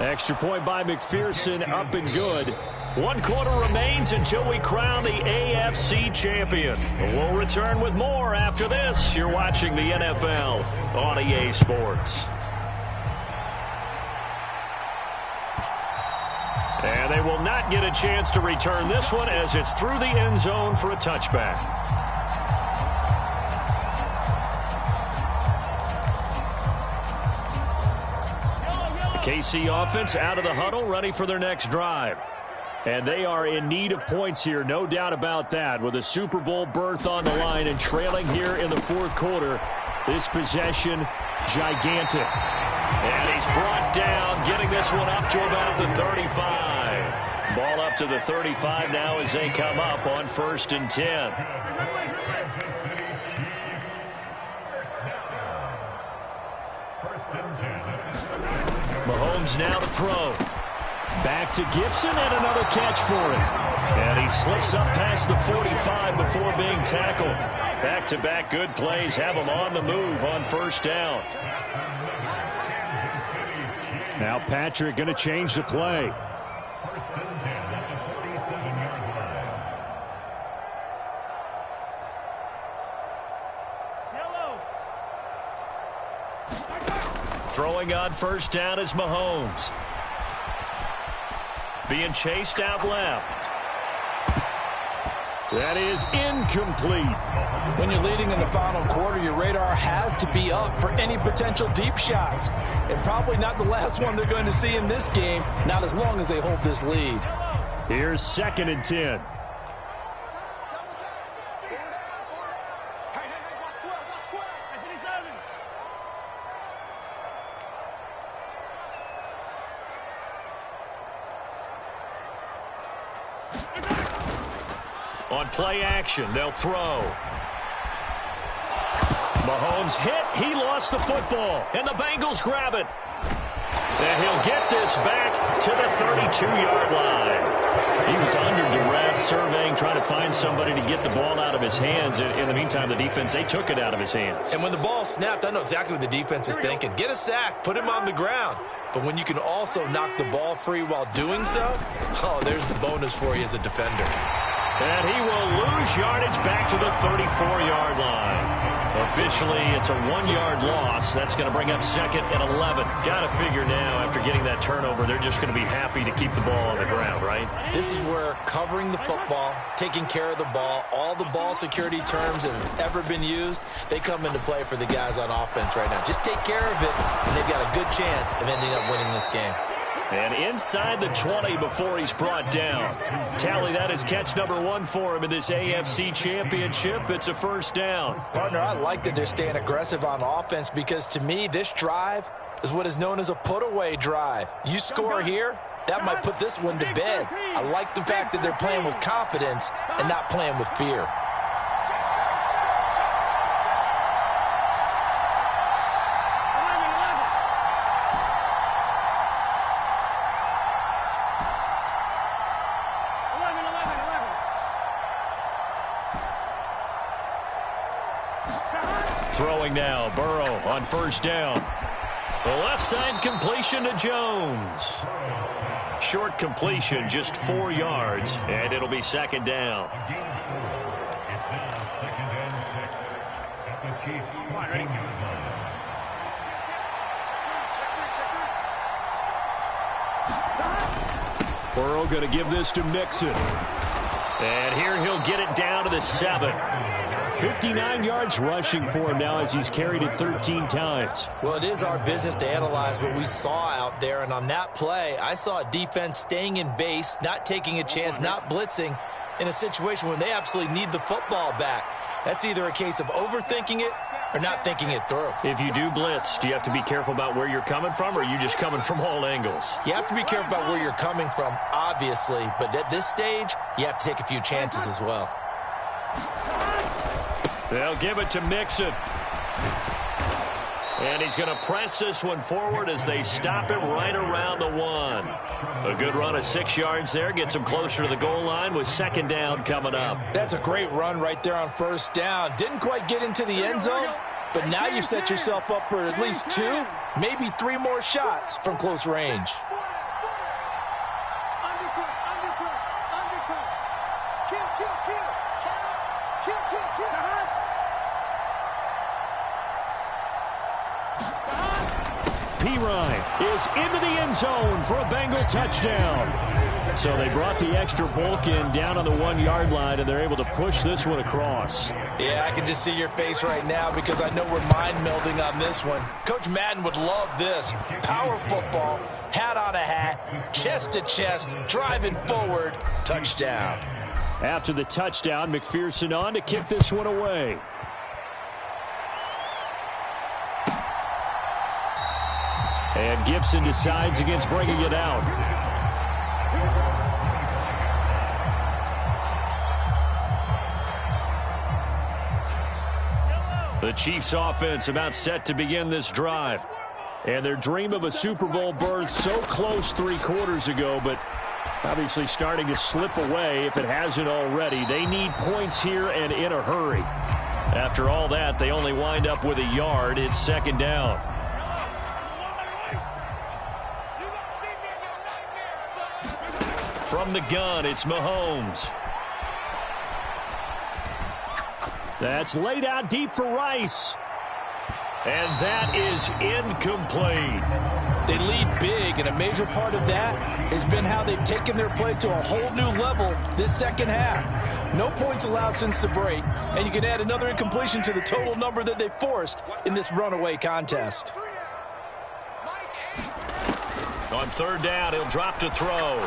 Extra point by McPherson, up and good. 1 quarter remains until we crown the AFC champion. We'll return with more after this. You're watching the NFL on EA Sports. And they will not get a chance to return this one as it's through the end zone for a touchback. The KC offense out of the huddle, ready for their next drive. And they are in need of points here, no doubt about that. With a Super Bowl berth on the line and trailing here in the 4th quarter, this possession, gigantic. And he's brought down, getting this one up to about the 35. Ball up to the 35 now as they come up on 1st and 10. Mahomes now to throw. Back to Gibson and another catch for him. And he slips up past the 45 before being tackled. Back-to-back good plays have him on the move on 1st down. Now Patrick going to change the play. Throwing on 1st down is Mahomes. Being chased out left. That is incomplete. When you're leading in the final quarter, your radar has to be up for any potential deep shots. And probably not the last one they're going to see in this game, not as long as they hold this lead. Here's 2nd and 10. On play action, they'll throw. Mahomes hit. He lost the football, and the Bengals grab it. And he'll get this back to the 32-yard line. He was under duress, surveying, trying to find somebody to get the ball out of his hands. In the meantime, the defense, they took it out of his hands. And when the ball snapped, I know exactly what the defense is thinking. Get a sack, put him on the ground. But when you can also knock the ball free while doing so, oh, there's the bonus for you as a defender. And he will lose yardage back to the 34-yard line. Officially, it's a 1-yard loss. That's going to bring up 2nd and 11. Got to figure now, after getting that turnover, they're just going to be happy to keep the ball on the ground, right? This is where covering the football, taking care of the ball, all the ball security terms that have ever been used, they come into play for the guys on offense right now. Just take care of it, and they've got a good chance of ending up winning this game. And inside the 20 before he's brought down. Tally, that is catch number 1 for him in this AFC Championship. It's a first down. Partner, I like that they're staying aggressive on offense because, to me, this drive is what is known as a put-away drive. You score here, that might put this one to bed. I like the fact that they're playing with confidence and not playing with fear. Throwing now, Burrow on first down. The left side completion to Jones. Short completion, just 4 yards, and it'll be 2nd down. Burrow going to give this to Mixon. And here he'll get it down to the 7. 59 yards rushing for him now as he's carried it 13 times. Well, it is our business to analyze what we saw out there, and on that play, I saw a defense staying in base, not taking a chance, not blitzing in a situation where they absolutely need the football back. That's either a case of overthinking it or not thinking it through. If you do blitz, do you have to be careful about where you're coming from, or are you just coming from all angles? You have to be careful about where you're coming from, obviously, but at this stage, you have to take a few chances as well. They'll give it to Mixon. And he's going to press this one forward as they stop him right around the 1. A good run of 6 yards there. Gets him closer to the goal line with 2nd down coming up. That's a great run right there on first down. Didn't quite get into the end zone, but now you've set yourself up for at least 2, maybe 3 more shots from close range. Is into the end zone for a Bengal touchdown. So they brought the extra bulk in down on the 1-yard line, and they're able to push this one across. Yeah, I can just see your face right now because I know we're mind melding on this one. Coach Madden would love this. Power football, hat on a hat, chest to chest, driving forward, touchdown. After the touchdown, McPherson on to kick this one away. And Gibson decides against bringing it out. The Chiefs offense about set to begin this drive. And their dream of a Super Bowl berth so close 3 quarters ago, but obviously starting to slip away if it hasn't already. They need points here and in a hurry. After all that, they only wind up with a yard. It's 2nd down. From the gun, it's Mahomes. That's laid out deep for Rice. And that is incomplete. They lead big, and a major part of that has been how they've taken their play to a whole new level this second half. No points allowed since the break, and you can add another incompletion to the total number that they forced in this runaway contest. On 3rd down, he'll drop to throw.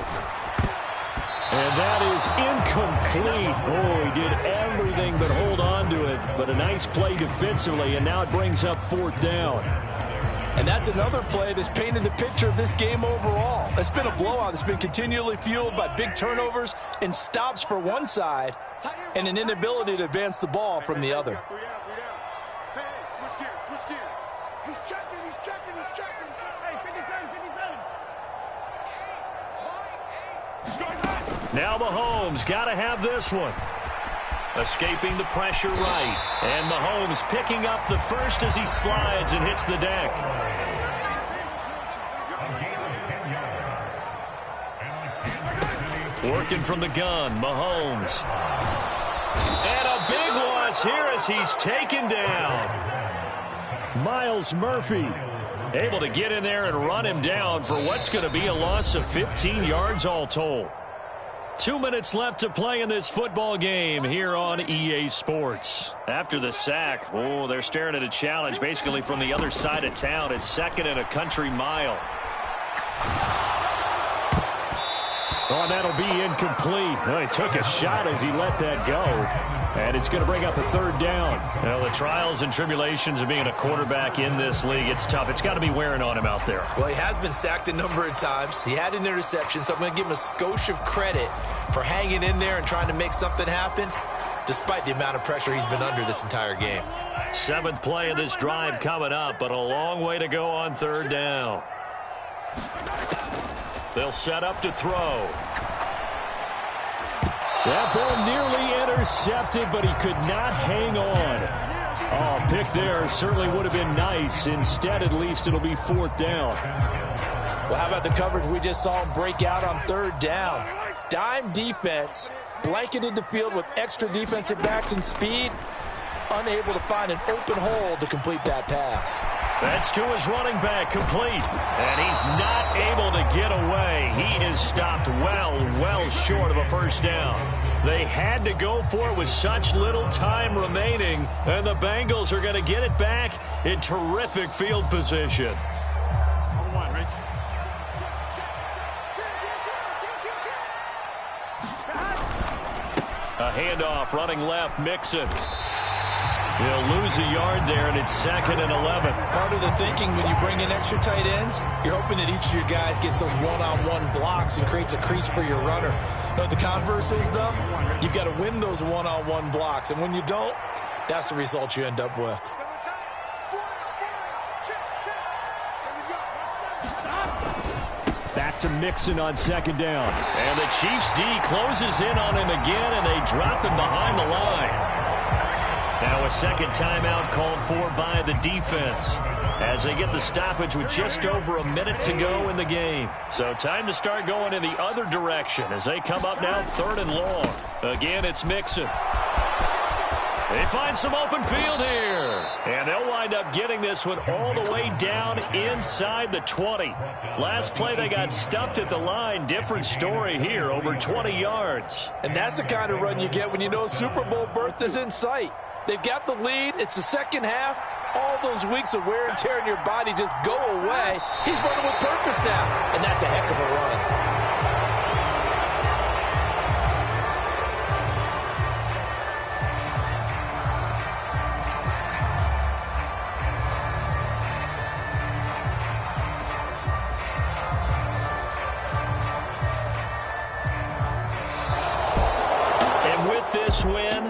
And that is incomplete. Oh, he did everything but hold on to it. But a nice play defensively, and now it brings up 4th down. And that's another play that's painted the picture of this game overall. It's been a blowout. It's been continually fueled by big turnovers and stops for one side and an inability to advance the ball from the other. Hey, switch gears. He's checking. Hey, 57. Now Mahomes got to have this one. Escaping the pressure right. And Mahomes picking up the first as he slides and hits the deck. Working from the gun, Mahomes. And a big loss here as he's taken down. Miles Murphy able to get in there and run him down for what's going to be a loss of 15 yards all told. 2 minutes left to play in this football game here on EA Sports. After the sack, oh, they're staring at a challenge basically from the other side of town. It's 2nd and a country mile. Oh, that'll be incomplete. Well, he took a shot as he let that go. And it's going to bring up a 3rd down. Well, the trials and tribulations of being a quarterback in this league, it's tough. It's got to be wearing on him out there. Well, he has been sacked a number of times. He had an interception, so I'm going to give him a skosh of credit for hanging in there and trying to make something happen, despite the amount of pressure he's been under this entire game. 7th play of this drive coming up, but a long way to go on 3rd down. They'll set up to throw. That ball nearly intercepted, but he could not hang on. Oh, pick there certainly would have been nice. Instead, at least, it'll be 4th down. Well, how about the coverage we just saw him break out on 3rd down? Dime defense, blanketed the field with extra defensive backs and speed, unable to find an open hole to complete that pass. That's to his running back, complete. And he's not able to get away. He is stopped well short of a 1st down. They had to go for it with such little time remaining, and the Bengals are going to get it back in terrific field position. A handoff, running left, Mixon. He'll lose a yard there, and it's 2nd and 11. Part of the thinking when you bring in extra tight ends, you're hoping that each of your guys gets those one-on-one blocks and creates a crease for your runner. You know what the converse is, though? You've got to win those one-on-one blocks, and when you don't, that's the result you end up with. Back to Mixon on 2nd down. And the Chiefs D closes in on him again, and they drop him behind the line. Now a 2nd timeout called for by the defense as they get the stoppage with just over a minute to go in the game. So time to start going in the other direction as they come up now 3rd and long. Again, it's Mixon. They find some open field here. And they'll wind up getting this one all the way down inside the 20. Last play, they got stuffed at the line. Different story here, over 20 yards. And that's the kind of run you get when you know Super Bowl berth is in sight. They've got the lead. It's the 2nd half. All those weeks of wear and tear in your body just go away. He's running with purpose now, and that's a heck of a run. Win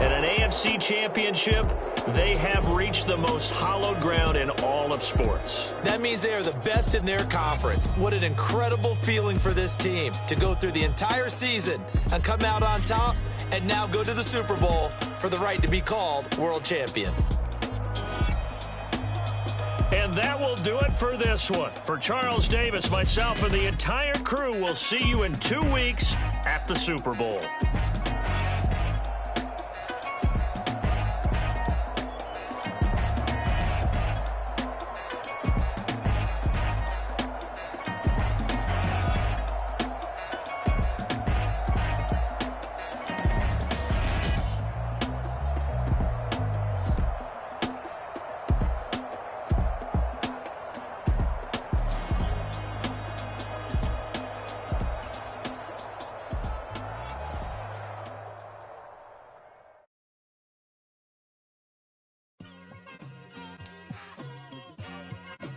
and an AFC championship, they have reached the most hallowed ground in all of sports. That means they are the best in their conference. What an incredible feeling for this team to go through the entire season and come out on top and now go to the Super Bowl for the right to be called world champion. And that will do it for this one. For Charles Davis, myself, and the entire crew, we'll see you in 2 weeks at the Super Bowl.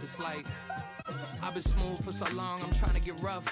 It's like I've been smooth for so long, I'm trying to get rough.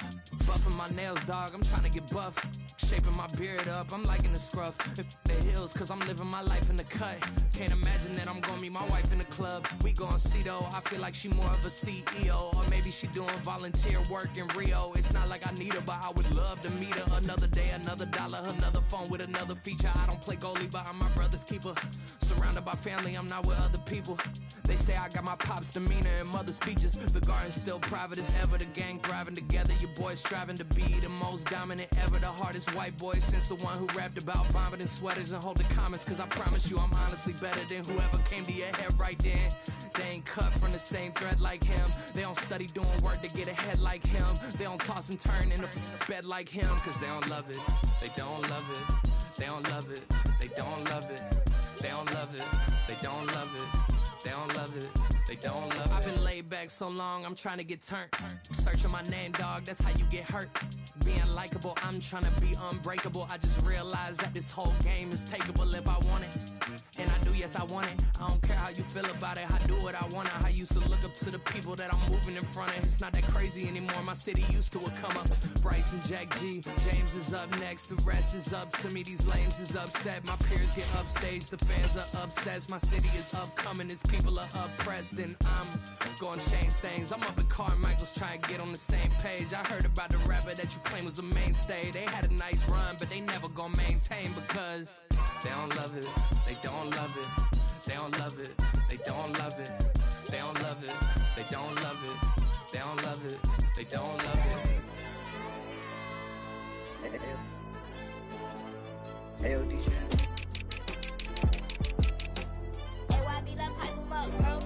Buffing my nails, dog, I'm trying to get buff. Shaping my beard up, I'm liking the scruff. The hills, cause I'm living my life in the cut. Can't imagine that I'm gonna meet my wife in the club. We gon' see though, I feel like she more of a CEO. Or maybe she doing volunteer work in Rio. It's not like I need her, but I would love to meet her. Another day, another dollar, another phone with another feature. I don't play goalie, but I'm my brother's keeper. Surrounded by family, I'm not with other people. They say I got my pop's demeanor and mother's features. The garden's still private as ever. The gang thriving together. Your boys striving to be the most dominant ever. The hardest white boy since the one who rapped about vomiting sweaters and holding comments. Cause I promise you I'm honestly better than whoever came to your head right then. They ain't cut from the same thread like him. They don't study doing work to get ahead like him. They don't toss and turn in the bed like him. Cause they don't love it. They don't love it. They don't love it. They don't love it. They don't love it. They don't love it. They don't love it, they don't love it. I've been laid back so long, I'm trying to get turned. Searching my name, dog, that's how you get hurt. Being likable, I'm trying to be unbreakable. I just realized that this whole game is takeable if I want it. And I do, yes, I want it. I don't care how you feel about it, I do what I want. I used to look up to the people that I'm moving in front of. It's not that crazy anymore, my city used to a come up. Bryce and Jack G, James is up next. The rest is up to me, these lames is upset. My peers get upstage, the fans are obsessed. My city is upcoming, its people are oppressed. And I'm gonna change things. I'm up at Carmichael's trying to get on the same page. I heard about the rapper that you claim was a mainstay. They had a nice run, but they never gonna maintain because they don't love it, they don't love it, they don't love it, they don't love it, they don't love it, they don't love it, they don't love it, they don't love it. Hey, yo, DJ. Hey, why did I pipe him up, bro?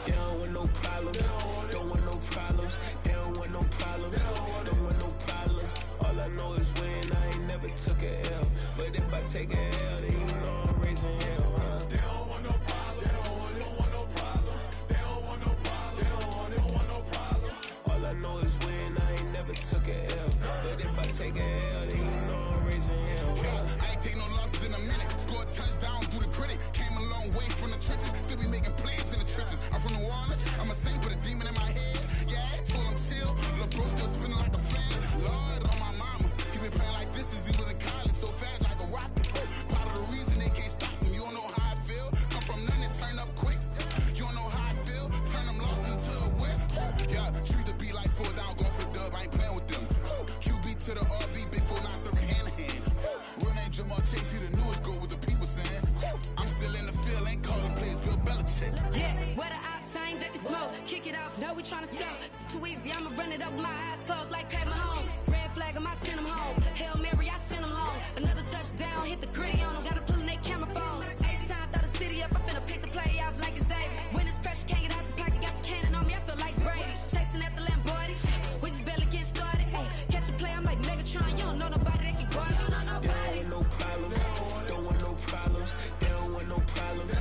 They don't want no problems, don't want no problems. They don't want no problems, don't want no problems. All I know is when I ain't never took a L. But if I take a L, then you know I'm raising hell, huh? They don't want no problems, they don't want no problems. They don't want no problems, they don't want no problems. All I know is when I ain't never took a L. But if I take a L, then you know I'm raising hell, huh? Yeah, I ain't take no losses in a minute. Scored a touchdown through the critic. Came a long way from the trenches. Still be making plays in the trenches. I'm from New Orleans. I'm a saint with a demon in my head. Yeah, I told him chill. Lil' bro still spinning like a fan. Lord on my mama. He been playing like this since he was in college. So fast like a rocket. Part of the reason they can't stop him. You don't know how I feel. Come from nothing and turn up quick. You don't know how I feel. Turn them losses into a whip. Yeah, treat the beat like 4 down. Going for the dub. I ain't playing with them. QB to the RB. Big 4-9 serving hand to hand. Real name Jamal Chase. He the newest goal with the people saying. I'm still in the field. Ain't calling plays. Bill Belichick. Yeah, where the ops, I ain't ducking smoke. Kick it off, no, we tryna scope. Too easy, I'ma run it up with my eyes closed like Pat Mahomes. Red flag, I send them home. Hail Mary, I send them long. Another touchdown, hit the gritty on them. Gotta pull in they camera phones. H-time, throw the city up. I'm finna pick the play off like it's David. When it's pressure, can't get out the pocket. Got the cannon on me, I feel like Brady. Chasing at the Lamborghini. We just barely get started. Ay, catch a play, I'm like Megatron. You don't know nobody that can guard. You don't know nobody. They don't want no problems, don't want no problems. They don't want no problems,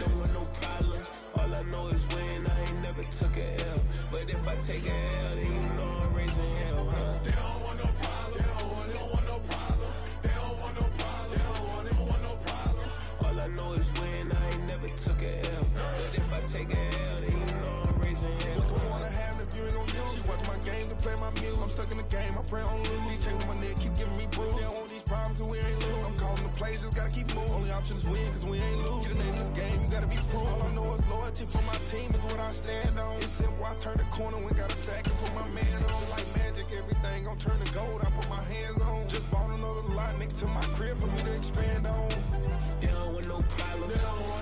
don't want no problems. All I know is when I ain't never took a L. But if I take a L, then you know I'm raising hell, huh? They don't want no problems, they don't want no problems. They don't want no problems, they don't want no problems. All I know is when I ain't never took a L. But if I take a L, then you know I'm raising hell. What's the point of having if you ain't gon' use? She watch my games and play my music. I'm stuck in the game, I pray on lose. He changing my neck, keep giving me bruise. They don't want these problems cause we ain't lose. I'm calling the plays, just gotta keep moving. Only option is win cause we ain't lose. Get a name in this game, you gotta be proof. All I know is loyalty for my team is what I stand on. It's simple, I turn the corner when got a sack and put my man on. Like magic, everything gon' turn to gold, I put my hands on. Just bought another lot next to my crib for me to expand on. They don't want no problems,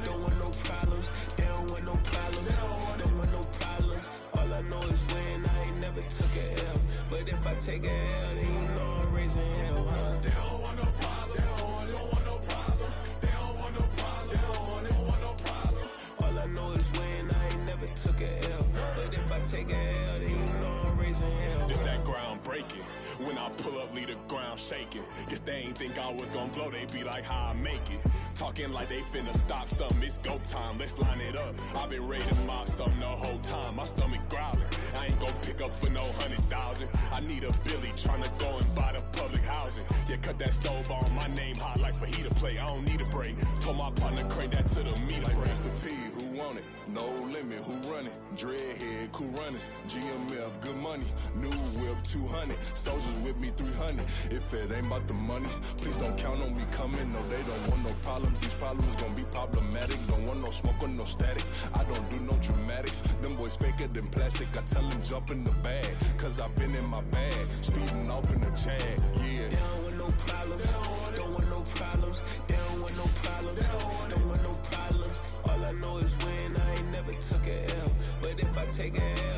don't want no problems. They don't want no problems, don't want no problems. All I know is when I ain't never took a L. But if I take a L, then you know I'm raising hell, huh? They don't want no problems, they don't want no problems. They don't want no problems, they don't want no problems. All I know is when I ain't never took a L. But if I take a L, then you know I'm raising hell. It's that ground breaking. When I pull up, leave the ground shaking. Guess they ain't think I was gonna blow, they be like, how I make it. Talking like they finna stop something, it's go time, let's line it up. I've been ready to mob something the whole time, my stomach growling. I ain't gon' pick up for no 100,000. I need a Billy tryna go and buy the public housing. Yeah, cut that stove on, my name hot like fajita plate. I don't need a break. Told my partner crank that to the meter. Like rest in peace, who won? on it? No limit, who run it? Dreadhead, cool runners. GMF, good money. New whip, 200. Soldiers with me, 300. If it ain't about the money, please don't count on me coming. No, they don't want no problems. These problems gon' be problematic. Don't want no smoke or no static. I don't do no dramatics. Them boys faker than plastic. I tell them jump in the bag, cause I've been in my bag. Speeding off in the Jag, yeah. They don't want no problems. Don't want no problems. They don't want no problems. Don't want no problems. All I know is win. I ain't never took a L. But if I take a L,